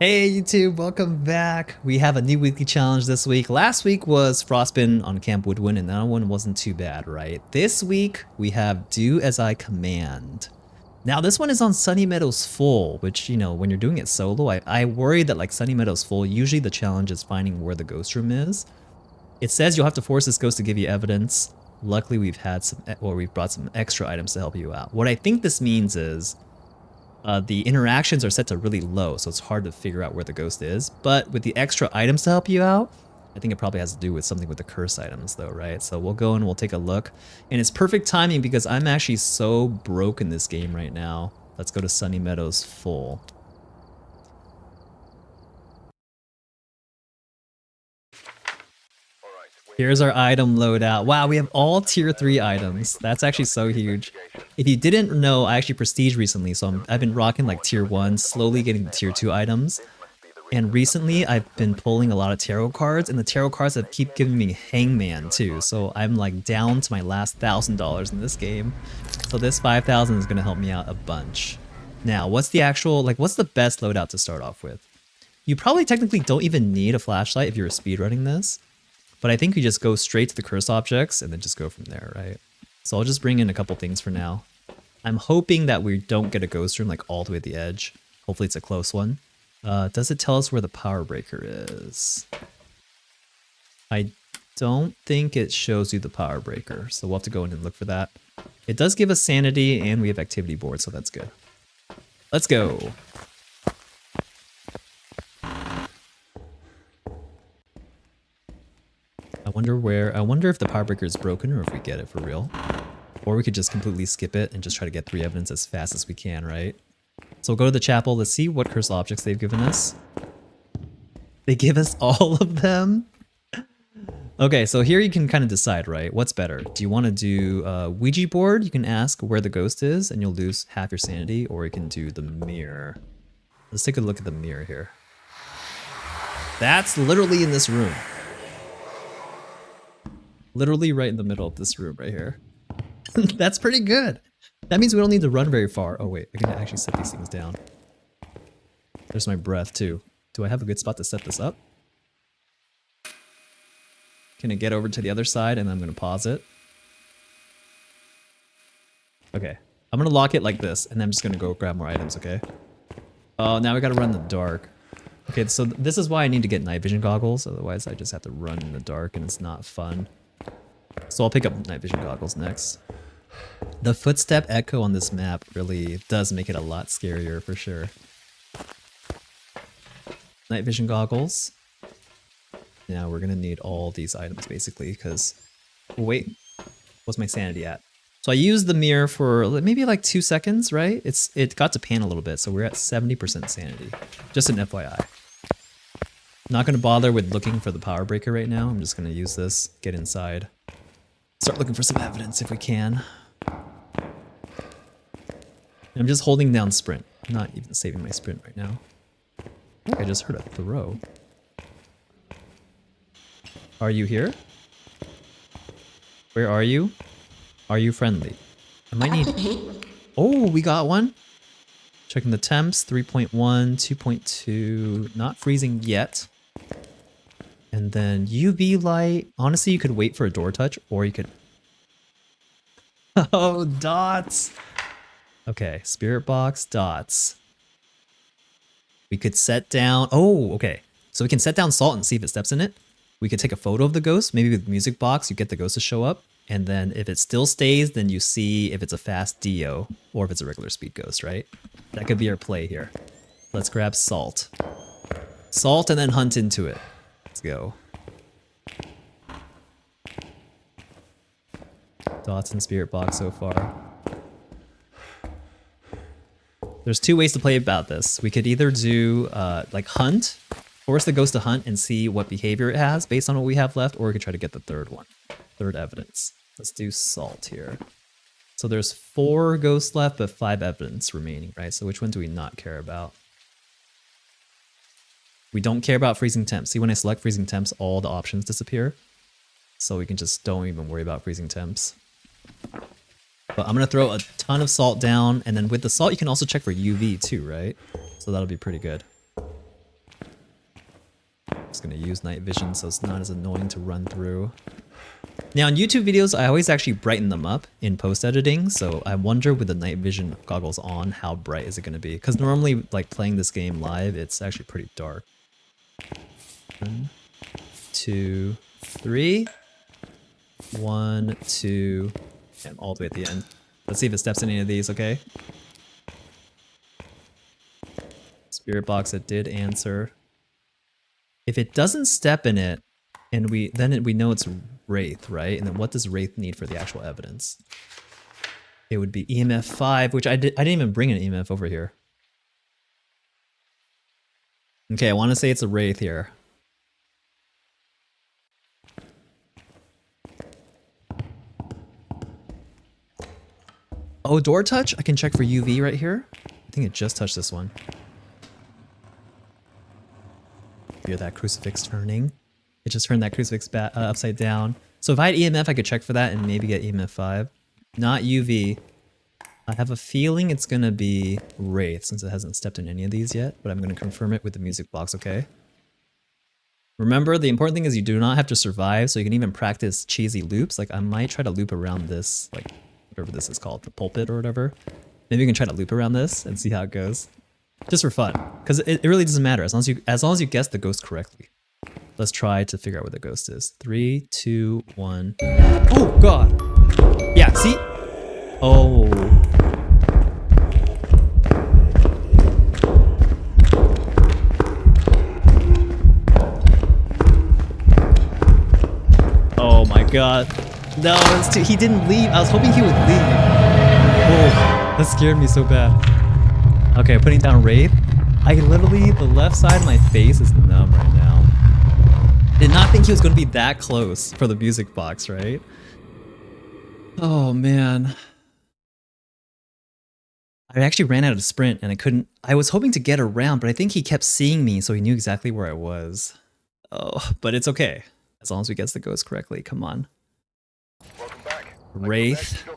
Hey YouTube, welcome back. We have a new weekly challenge this week. Last week was Frostbin on Camp Woodwind and that one wasn't too bad, right? This week we have Do As I Command. Now this one is on Sunny Meadows Full, which, you know, when you're doing it solo, I worry that like Sunny Meadows Full, usually the challenge is finding where the ghost room is. It says you'll have to force this ghost to give you evidence. Luckily we've brought some extra items to help you out. What I think this means is the interactions are set to really low, so it's hard to figure out where the ghost is. But with the extra items to help you out, I think it probably has to do with something with the curse items though, right? So we'll go and we'll take a look. And it's perfect timing because I'm actually so broke in this game right now. Let's go to Sunny Meadows Full. Here's our item loadout. Wow, we have all tier 3 items. That's actually so huge. If you didn't know, I actually prestige recently, so I've been rocking like tier 1, slowly getting the tier 2 items. And recently I've been pulling a lot of tarot cards, and the tarot cards have keep giving me Hangman too. So I'm like down to my last $1,000 in this game. So this 5,000 is gonna help me out a bunch. Now, what's the best loadout to start off with? You probably technically don't even need a flashlight if you're speedrunning this. But I think we just go straight to the curse objects and then just go from there, right? So I'll just bring in a couple things for now. I'm hoping that we don't get a ghost room like all the way at the edge. Hopefully it's a close one. Does it tell us where the power breaker is? I don't think it shows you the power breaker, so we'll have to go in and look for that. It does give us sanity and we have activity board, so that's good. Let's go. I wonder if the power breaker is broken or if we get it for real. Or we could just completely skip it and just try to get 3 evidence as fast as we can, right? So we'll go to the chapel. Let's see what cursed objects they've given us. They give us all of them? Okay, so here you can kind of decide, right? What's better? Do you want to do Ouija board? You can ask where the ghost is and you'll lose half your sanity. Or you can do the mirror. Let's take a look at the mirror here. That's literally in this room. Literally right in the middle of this room right here. That's pretty good. That means we don't need to run very far. Oh wait, I can actually set these things down. There's my breath too. Do I have a good spot to set this up? Can I get over to the other side and I'm gonna pause it? Okay, I'm gonna lock it like this and I'm just gonna go grab more items, okay? Oh, now we gotta run in the dark. Okay, so this is why I need to get night vision goggles, otherwise I just have to run in the dark and it's not fun. So I'll pick up night vision goggles next. The footstep echo on this map really does make it a lot scarier for sure. Night vision goggles. Now we're gonna need all these items basically because, wait, what's my sanity at? So I used the mirror for maybe like 2 seconds, right? It got to pan a little bit, so we're at 70% sanity. Just an FYI. Not gonna bother with looking for the power breaker right now. I'm just gonna use this, get inside. Start looking for some evidence if we can. I'm just holding down sprint. I'm not even saving my sprint right now. I think I just heard a throw. Are you here? Where are you? Are you friendly? I might need... Oh, we got one. Checking the temps. 3.1, 2.2. Not freezing yet. And then UV light. Honestly, you could wait for a door touch, or you could... Oh, dots! Okay, spirit box, dots. We could set down... Oh, okay. So we can set down salt and see if it steps in it. We could take a photo of the ghost. Maybe with music box, you get the ghost to show up. And then if it still stays, then you see if it's a fast Dio or if it's a regular speed ghost, right? That could be our play here. Let's grab salt. Salt and then hunt into it. Let's go. Dots and spirit box so far. There's 2 ways to play about this. We could either do like hunt, force the ghost to hunt and see what behavior it has based on what we have left, or we could try to get the third one. Third evidence. Let's do salt here. So there's 4 ghosts left, but 5 evidence remaining, right? So which one do we not care about? We don't care about freezing temps. See, when I select freezing temps, all the options disappear. So we can just don't even worry about freezing temps. But I'm going to throw a ton of salt down, and then with the salt, you can also check for UV too, right? So that'll be pretty good. Just gonna use night vision so it's not as annoying to run through. Now in YouTube videos, I always actually brighten them up in post editing. So I wonder with the night vision goggles on, how bright is it gonna be? Because normally like playing this game live, it's actually pretty dark. 1, 2, 3. 1, 2, and all the way at the end. Let's see if it steps in any of these, okay? Spirit box, it did answer. If it doesn't step in it, and we know it's Wraith, right? And then what does Wraith need for the actual evidence? It would be EMF 5, which I didn't even bring an EMF over here. Okay, I want to say it's a Wraith here. Oh, door touch? I can check for UV right here. I think it just touched this one. Hear that crucifix turning? It just turned that crucifix upside down. So if I had EMF, I could check for that and maybe get EMF 5. Not UV. I have a feeling it's going to be Wraith since it hasn't stepped in any of these yet, but I'm going to confirm it with the music box, okay? Remember, the important thing is you do not have to survive, so you can even practice cheesy loops. Like I might try to loop around this, like whatever this is called, the pulpit or whatever. Maybe you can try to loop around this and see how it goes. Just for fun, because it really doesn't matter as long as you guess the ghost correctly. Let's try to figure out where the ghost is. 3, 2, 1. Oh god! Yeah, see? Oh. Oh my god. No, he didn't leave. I was hoping he would leave. Oh, that scared me so bad. Okay, putting down Wraith. I literally, the left side of my face is numb right now. Did not think he was going to be that close for the music box, right? Oh man. I actually ran out of sprint and I couldn't, I was hoping to get around, but I think he kept seeing me so he knew exactly where I was. Oh, but it's okay. As long as we guess the ghost correctly, come on. Welcome back. Wraith.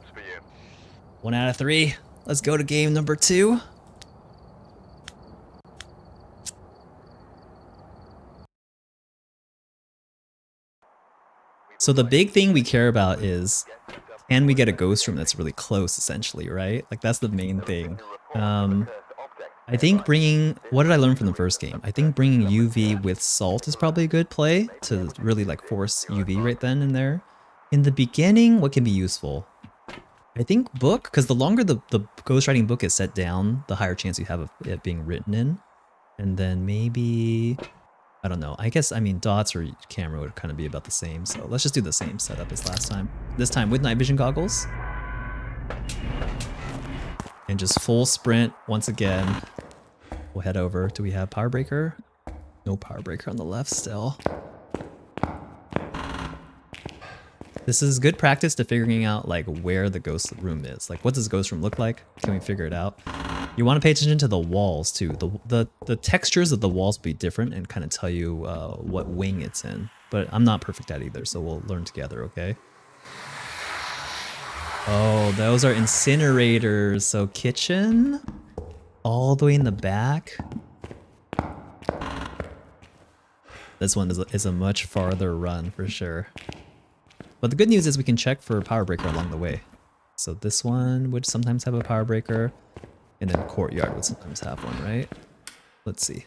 1 out of 3. Let's go to game number 2. So the big thing we care about is, can we get a ghost room that's really close, essentially, right? Like that's the main thing. I think bringing, what did I learn from the first game? I think bringing UV with salt is probably a good play to really like force UV right then and there. In the beginning, what can be useful? I think book, because the longer the ghostwriting book is set down, the higher chance you have of it being written in. And then maybe, I don't know. I guess, I mean, dots or camera would kind of be about the same. So let's just do the same setup as last time. This time with night vision goggles. And just full sprint once again. We'll head over. Do we have power breaker? No power breaker on the left still. This is good practice to figuring out like where the ghost room is. Like what does the ghost room look like? Can we figure it out? You want to pay attention to the walls too. The textures of the walls will be different and kind of tell you what wing it's in. But I'm not perfect at either, so we'll learn together, okay? Oh, those are incinerators. So kitchen, all the way in the back. This one is a much farther run for sure. But the good news is we can check for a power breaker along the way. So this one would sometimes have a power breaker. And then courtyard would sometimes have one, right? Let's see.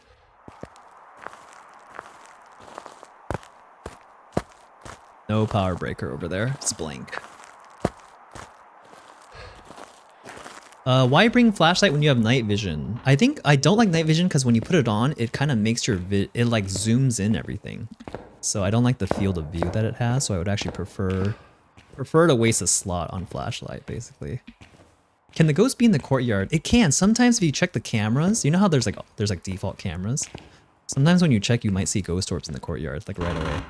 No power breaker over there. It's blank. Why bring flashlight when you have night vision? I think I don't like night vision because when you put it on, it kind of makes your it like zooms in everything. So I don't like the field of view that it has. So I would actually prefer to waste a slot on flashlight, basically. Can the ghost be in the courtyard? It can. Sometimes if you check the cameras, you know how there's like default cameras? Sometimes when you check, you might see ghost orbs in the courtyard, like right away.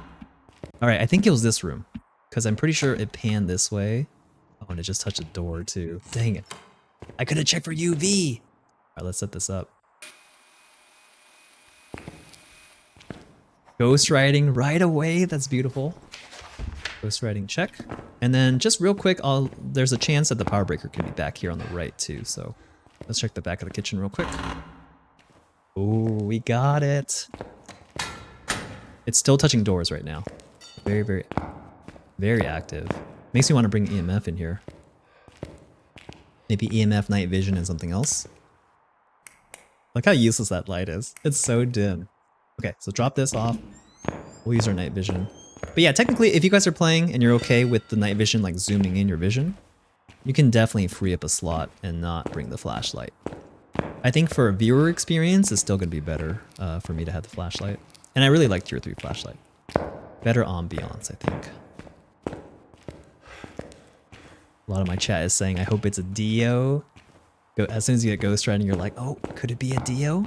All right, I think it was this room because I'm pretty sure it panned this way. Oh, and it just touched a door too. Dang it. I could have checked for UV. All right, let's set this up. Ghost writing right away. That's beautiful. Ghost writing check. And then just real quick, there's a chance that the power breaker could be back here on the right too. So let's check the back of the kitchen real quick. Oh, we got it. It's still touching doors right now. Very, very, very active. Makes me want to bring EMF in here. Maybe EMF night vision and something else. Look how useless that light is. It's so dim. Okay, so drop this off. We'll use our night vision. But yeah, technically, if you guys are playing and you're okay with the night vision, like zooming in your vision, you can definitely free up a slot and not bring the flashlight. I think for a viewer experience, it's still going to be better for me to have the flashlight. And I really like tier 3 flashlight. Better ambiance, I think. A lot of my chat is saying, I hope it's a Dio. As soon as you get Ghost Riding, you're like, oh, could it be a Dio?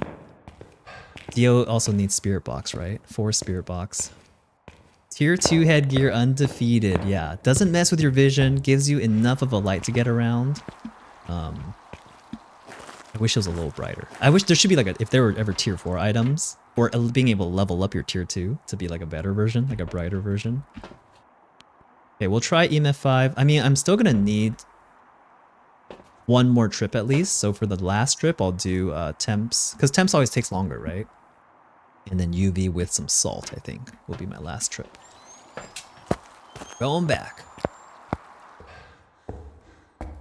Dio also needs Spirit Box, right? 4 Spirit Box. Tier 2 headgear undefeated. Yeah, doesn't mess with your vision, gives you enough of a light to get around. I wish it was a little brighter. I wish there should be like if there were ever tier 4 items, or being able to level up your tier 2 to be like a better version, like a brighter version. Okay, we'll try EMF 5. I mean, I'm still gonna need one more trip at least. So for the last trip, I'll do temps, because temps always takes longer, right? And then UV with some salt, I think, will be my last trip. Going back.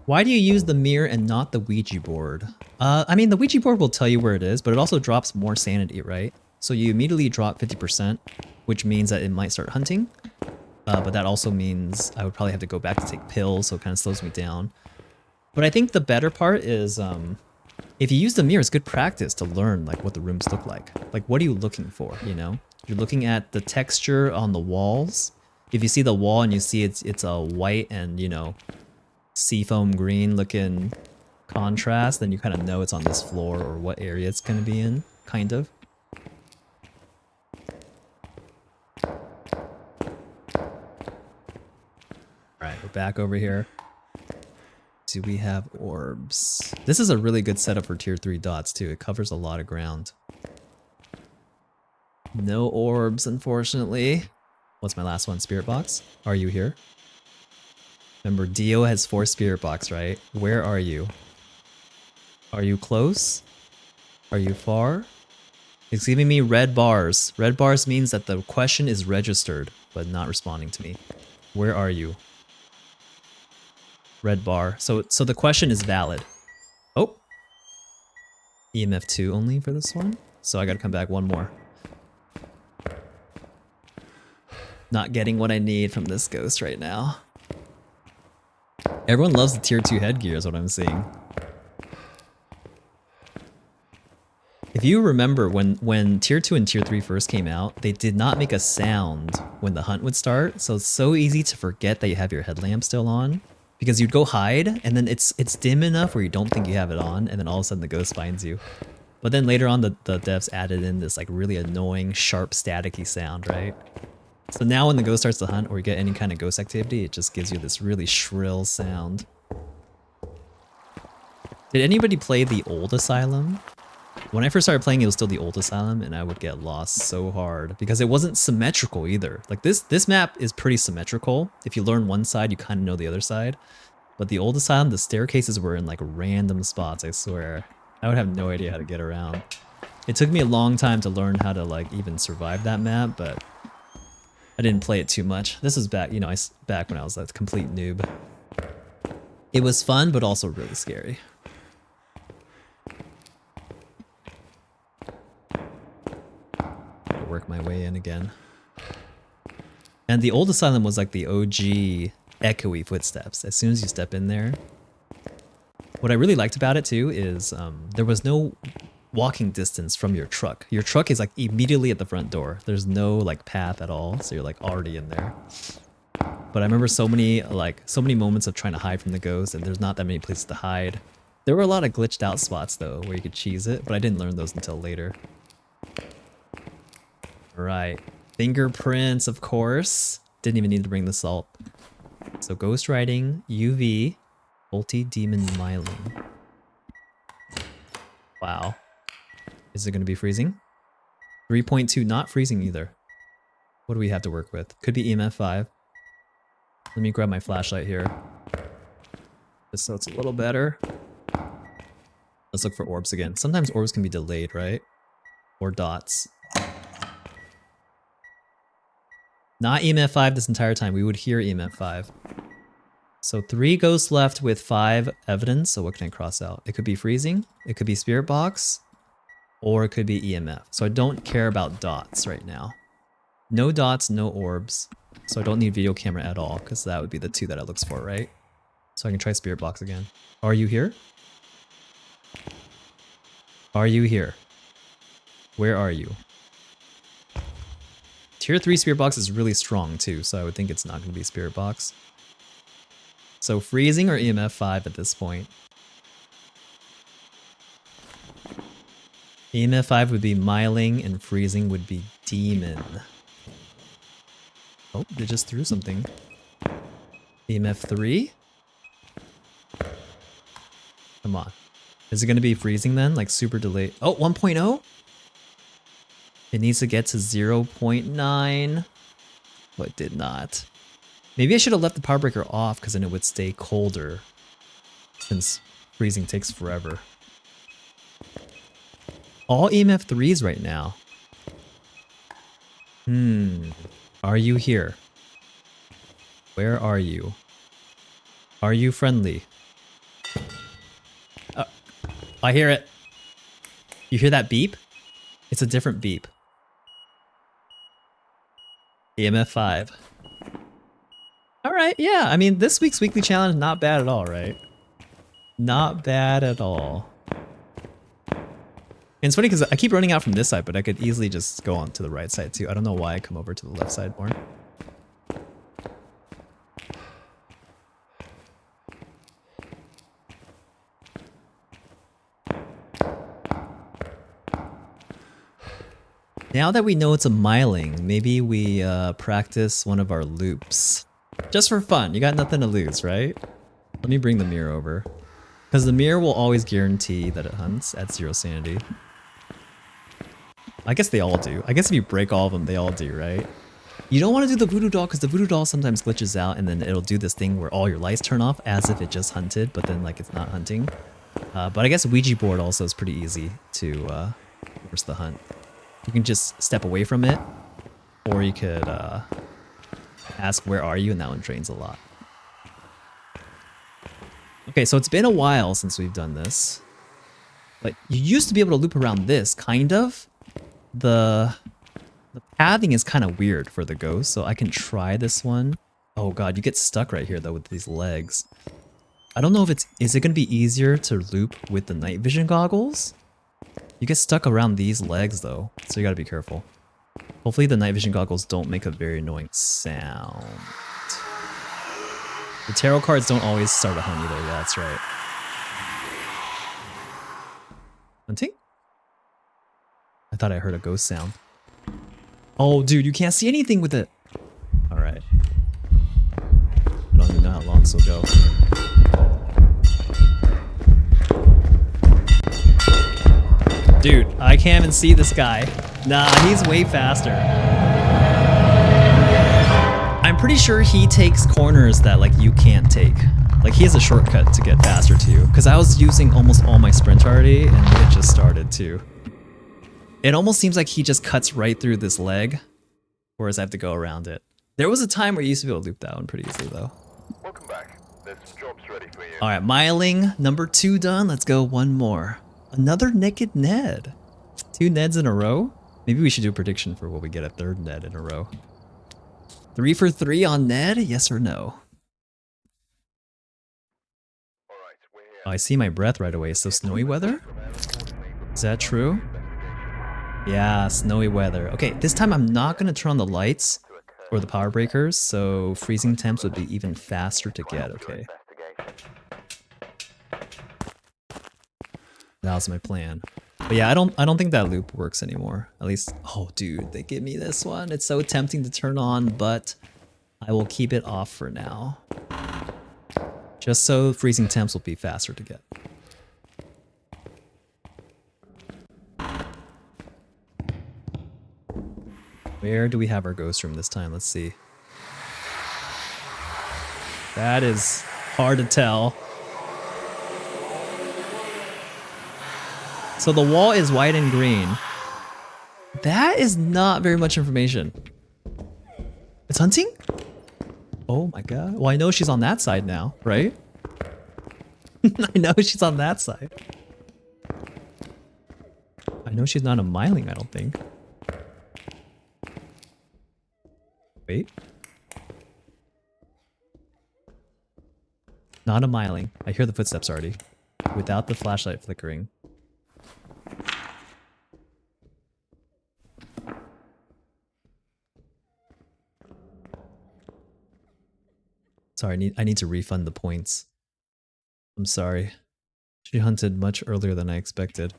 Why do you use the mirror and not the Ouija board? I mean, the Ouija board will tell you where it is, but it also drops more sanity, right? So you immediately drop 50%, which means that it might start hunting. But that also means I would probably have to go back to take pills, so it kind of slows me down. But I think the better part is, if you use the mirror, it's good practice to learn like what the rooms look like. Like, what are you looking for, you know? You're looking at the texture on the walls. If you see the wall and you see it's a white and, you know, seafoam green looking contrast, then you kind of know it's on this floor or what area it's going to be in, kind of. Alright, we're back over here. Do we have orbs? This is a really good setup for tier 3 dots too. It covers a lot of ground. No orbs, unfortunately. What's my last one? Spirit box? Are you here? Remember, Dio has 4 spirit box, right? Where are you? Are you close? Are you far? It's giving me red bars. Red bars means that the question is registered, but not responding to me. Where are you? Red bar. So the question is valid. Oh. EMF 2 only for this one. So I gotta come back one more. Not getting what I need from this ghost right now. Everyone loves the tier 2 headgear is what I'm seeing. If you remember when tier 2 and tier 3 first came out, they did not make a sound when the hunt would start. So it's so easy to forget that you have your headlamp still on. Because you'd go hide, and then it's dim enough where you don't think you have it on, and then all of a sudden the ghost finds you. But then later on, the devs added in this like really annoying, sharp, staticky sound, right? So now when the ghost starts to hunt, or you get any kind of ghost activity, it just gives you this really shrill sound. Did anybody play the old Asylum? When I first started playing, it was still the old Asylum, and I would get lost so hard because it wasn't symmetrical either. Like this map is pretty symmetrical. If you learn one side, you kind of know the other side. But the old Asylum, the staircases were in like random spots, I swear. I would have no idea how to get around. It took me a long time to learn how to like even survive that map, but I didn't play it too much. This is back, you know, back when I was a complete noob. It was fun, but also really scary. Work my way in again. And the old Asylum was like the OG echoey footsteps. As soon as you step in there. What I really liked about it too is there was no walking distance from your truck. Your truck is like immediately at the front door. There's no like path at all, so you're like already in there. But I remember so many moments of trying to hide from the ghost, and there's not that many places to hide. There were a lot of glitched out spots though where you could cheese it, but I didn't learn those until later. Right. Fingerprints, of course. Didn't even need to bring the salt. So ghost riding, UV, multi-demon myelin. Wow. Is it going to be freezing? 3.2, not freezing either. What do we have to work with? Could be EMF 5. Let me grab my flashlight here. Just so it's a little better. Let's look for orbs again. Sometimes orbs can be delayed, right? Or dots. Not EMF 5 this entire time. We would hear EMF 5. So 3 ghosts left with 5 evidence. So what can I cross out? It could be freezing, it could be spirit box, or it could be EMF. So I don't care about dots right now. No dots, no orbs. So I don't need video camera at all, because that would be the 2 that it looks for, right? So I can try spirit box again. Are you here? Are you here? Where are you? Tier 3 spirit box is really strong too, so I would think it's not going to be spirit box. So freezing or EMF 5 at this point. EMF 5 would be miling and freezing would be demon. Oh, they just threw something. EMF 3? Come on. Is it going to be freezing then? Like super delayed? Oh, 1.0? It needs to get to 0.9. But it did not. Maybe I should have left the power breaker off because then it would stay colder. Since freezing takes forever. All EMF 3s right now. Are you here? Where are you? Are you friendly? I hear it. You hear that beep? It's a different beep. EMF 5. Alright, yeah. I mean, this week's weekly challenge, not bad at all, right? Not bad at all. And it's funny because I keep running out from this side, but I could easily just go on to the right side too. I don't know why I come over to the left side more. Now that we know it's a miling, maybe we practice one of our loops. Just for fun, you got nothing to lose, right? Let me bring the mirror over. Because the mirror will always guarantee that it hunts at 0 sanity. I guess they all do. I guess if you break all of them, they all do, right? You don't want to do the voodoo doll because the voodoo doll sometimes glitches out and then it'll do this thing where all your lights turn off as if it just hunted, but then like it's not hunting. But I guess Ouija board also is pretty easy to force the hunt. You can just step away from it, or you could ask where are you, and that one drains a lot. Okay, so it's been a while since we've done this. But you used to be able to loop around this, kind of. The pathing is kind of weird for the ghost, so I can try this one. Oh god, you get stuck right here though with these legs. I don't know if is it going to be easier to loop with the night vision goggles? You get stuck around these legs though, so you gotta be careful. Hopefully the night vision goggles don't make a very annoying sound. The tarot cards don't always start a hunt either, yeah, that's right. Hunting? I thought I heard a ghost sound. Oh, dude, you can't see anything with it. Alright. I don't even know how long this will go. Dude, I can't even see this guy. Nah, he's way faster. I'm pretty sure he takes corners that like you can't take. Like he has a shortcut to get faster to you. Because I was using almost all my sprint already and it just started too. It almost seems like he just cuts right through this leg, whereas I have to go around it. There was a time where you used to be able to loop that one pretty easily though. Welcome back. There's some jobs ready for you. Alright, miling number 2 done. Let's go one more. Another naked Ned. 2 Neds in a row? Maybe we should do a prediction for what we get a 3rd Ned in a row. 3 for 3 on Ned? Yes or no? All right, we're here. Oh, I see my breath right away. So snowy weather? Is that true? Yeah, snowy weather. Okay, this time I'm not going to turn on the lights or the power breakers, so freezing temps would be even faster to get, okay. That was my plan. But yeah, I don't think that loop works anymore. At least, oh dude, they give me this one. It's so tempting to turn on, but I will keep it off for now. Just so freezing temps will be faster to get. Where do we have our ghost room this time? Let's see. That is hard to tell. So the wall is white and green. That is not very much information. It's hunting? Oh my god. Well, I know she's on that side now, right? I know she's on that side. I know she's not a myling, I don't think. Wait. Not a myling. I hear the footsteps already. Without the flashlight flickering. Sorry, I need to refund the points. I'm sorry. She hunted much earlier than I expected.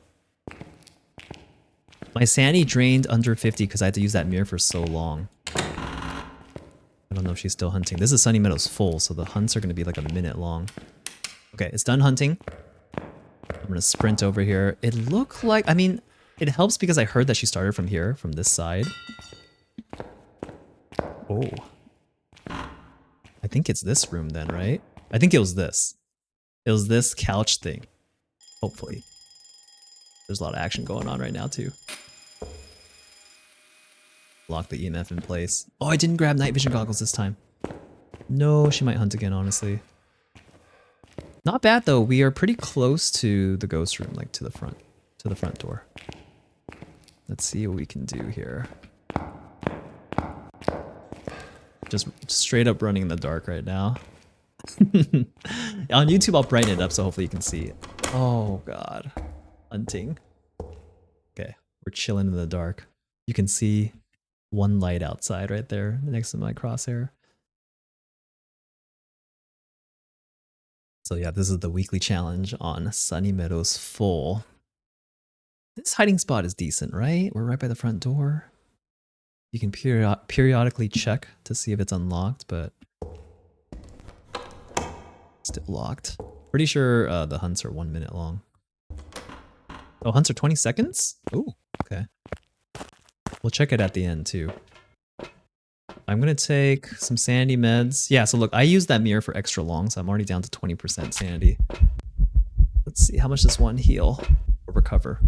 My sanity drained under 50 because I had to use that mirror for so long. I don't know if she's still hunting. This is Sunny Meadows full, so the hunts are going to be like a minute long. Okay, it's done hunting. I'm going to sprint over here. It looked like, I mean, it helps because I heard that she started from here, from this side. Oh. I think it's this room then, right? I think it was this. It was this couch thing. Hopefully. There's a lot of action going on right now too. Lock the EMF in place. Oh, I didn't grab night vision goggles this time. No, she might hunt again, honestly. Not bad though. We are pretty close to the ghost room, like to the front door. Let's see what we can do here. Just straight up running in the dark right now. On YouTube, I'll brighten it up so hopefully you can see it. Oh god. Hunting. Okay, we're chilling in the dark. You can see one light outside right there next to my crosshair. So yeah, this is the weekly challenge on Sunny Meadows full. This hiding spot is decent, right? We're right by the front door. You can periodically check to see if it's unlocked, but still locked. Pretty sure the hunts are 1 minute long. Oh, hunts are 20 seconds? Oh, okay. We'll check it at the end too. I'm gonna take some sanity meds. Yeah, so look, I used that mirror for extra long, so I'm already down to 20% sanity. Let's see, how much does one heal or recover?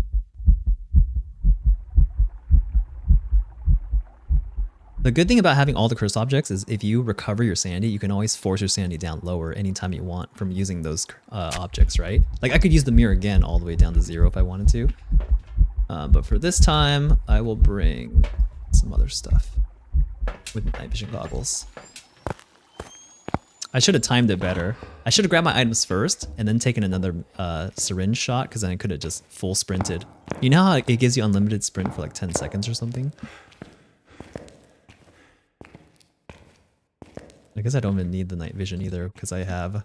The good thing about having all the cursed objects is if you recover your sanity, you can always force your sanity down lower anytime you want from using those objects, right? Like I could use the mirror again all the way down to 0 if I wanted to. But for this time, I will bring some other stuff with night vision goggles. I should have timed it better. I should have grabbed my items first and then taken another syringe shot because then I could have just full sprinted. You know how it gives you unlimited sprint for like 10 seconds or something? I guess I don't even need the night vision either because I have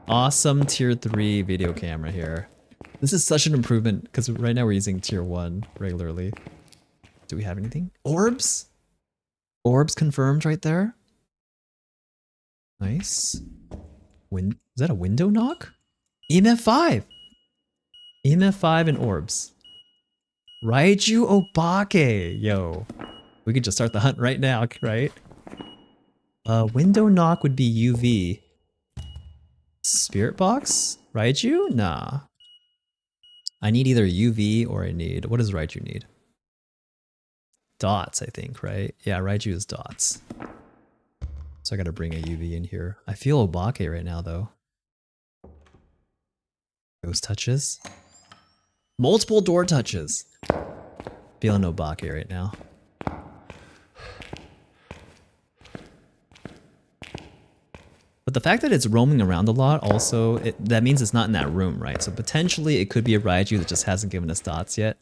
awesome tier 3 video camera here. This is such an improvement because right now we're using tier 1 regularly. Do we have anything? Orbs? Orbs confirmed right there. Nice. Is that a window knock? EMF 5! EMF 5 and orbs. Raiju Obake! Yo. We could just start the hunt right now, right? Window knock would be UV. Spirit box? Raiju? Nah. I need either UV or I need... What does Raiju need? Dots, I think, right? Yeah, Raiju is dots. So I gotta bring a UV in here. I feel Obake right now, though. Ghost touches. Multiple door touches. Feeling Obake right now. But the fact that it's roaming around a lot also, that means it's not in that room, right? So potentially it could be a Raiju that just hasn't given us dots yet.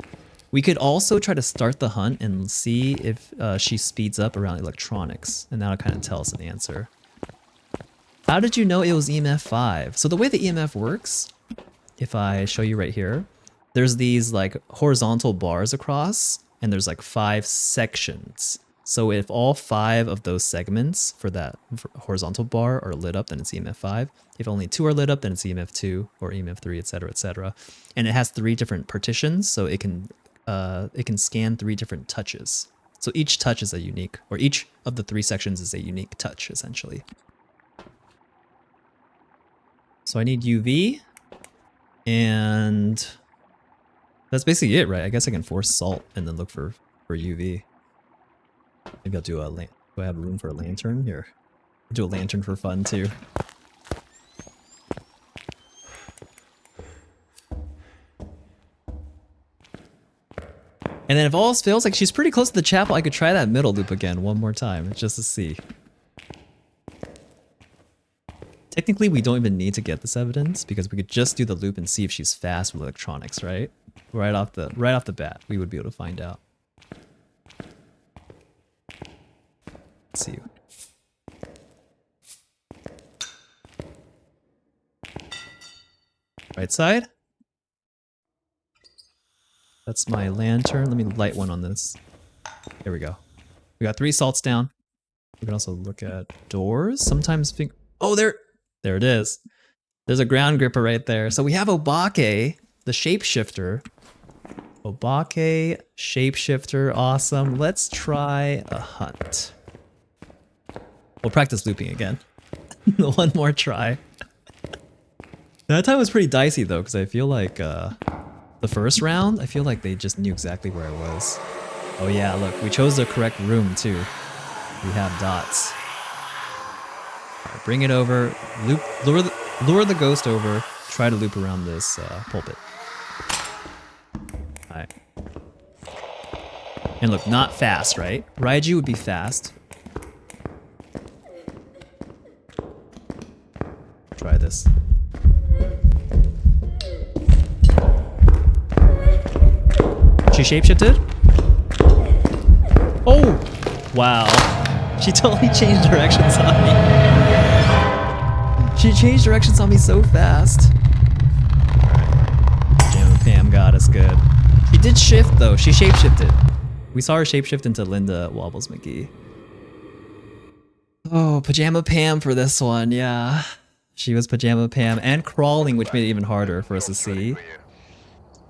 We could also try to start the hunt and see if she speeds up around electronics, and that'll kind of tell us an answer. How did you know it was EMF 5? So the way the EMF works, if I show you right here, there's these like horizontal bars across, and there's like 5 sections. So if all 5 of those segments for that horizontal bar are lit up, then it's EMF 5. If only 2 are lit up, then it's EMF 2 or EMF 3, etc., etc. And it has 3 different partitions, so it can scan 3 different touches. So each touch is a unique, or each of the 3 sections is a unique touch, essentially. So I need UV, and that's basically it, right? I guess I can force salt and then look for UV. Maybe I'll do a Do I have room for a lantern? Here. I'll do a lantern for fun too. And then if all else fails, like she's pretty close to the chapel, I could try that middle loop again one more time, just to see. Technically, we don't even need to get this evidence because we could just do the loop and see if she's fast with electronics, right? Right off the bat, we would be able to find out. Let's see. Right side. That's my lantern. Let me light one on this. There we go. We got 3 salts down. We can also look at doors. Sometimes oh, there it is. There's a ground gripper right there. So we have Obake, the shapeshifter. Obake, shapeshifter, awesome. Let's try a hunt. We'll practice looping again. One more try. That time was pretty dicey though, because I feel like the first round, I feel like they just knew exactly where I was. Oh yeah, look, we chose the correct room too. We have dots. All right, bring it over, lure the ghost over, try to loop around this pulpit. Alright. And look, not fast, right? Raiju would be fast. Try this. She shapeshifted? Oh! Wow. She totally changed directions on me. She changed directions on me so fast. Pajama Pam got us good. She did shift though. She shapeshifted. We saw her shapeshift into Linda Wobbles McGee. Oh, Pajama Pam for this one, yeah. She was Pajama Pam and crawling, which made it even harder for us to see.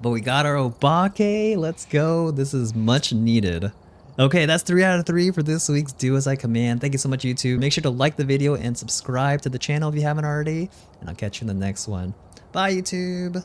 But we got our Obake. Let's go. This is much needed. Okay, that's 3 out of 3 for this week's Do As I Command. Thank you so much, YouTube. Make sure to like the video and subscribe to the channel if you haven't already. And I'll catch you in the next one. Bye, YouTube.